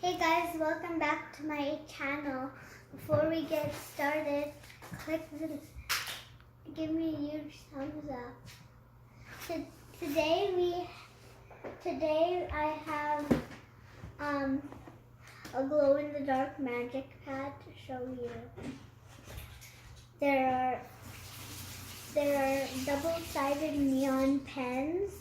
Hey guys, welcome back to my channel. Before we get started, give me a huge thumbs up. Today I have a glow in the dark magic pad to show you. There are double-sided neon pens.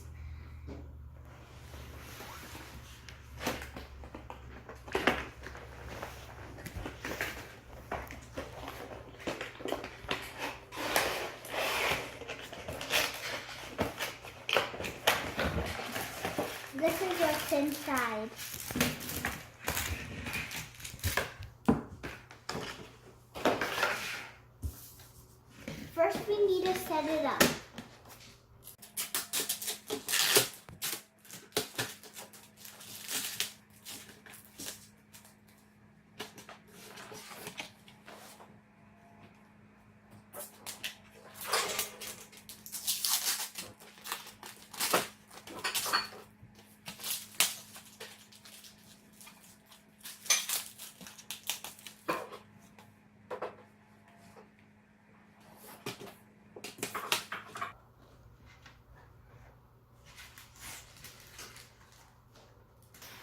This is what's inside. First, we need to set it up.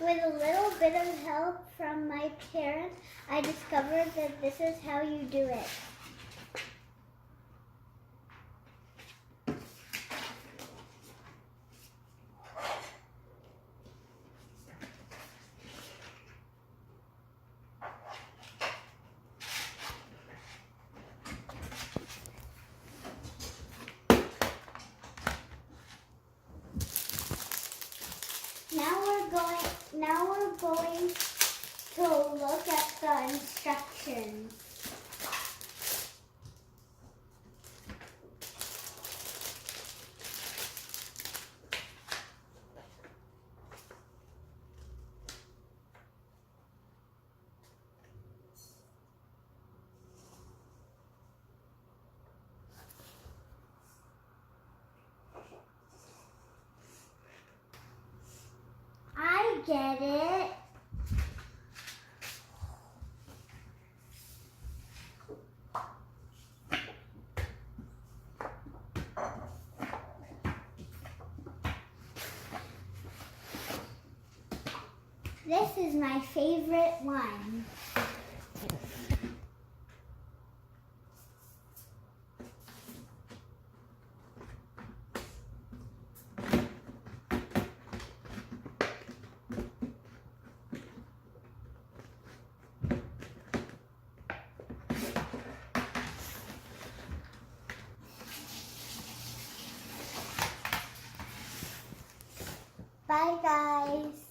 With a little bit of help from my parents, I discovered that this is how you do it. Now we're going to look at the instructions. I get it. This is my favorite one. Bye guys.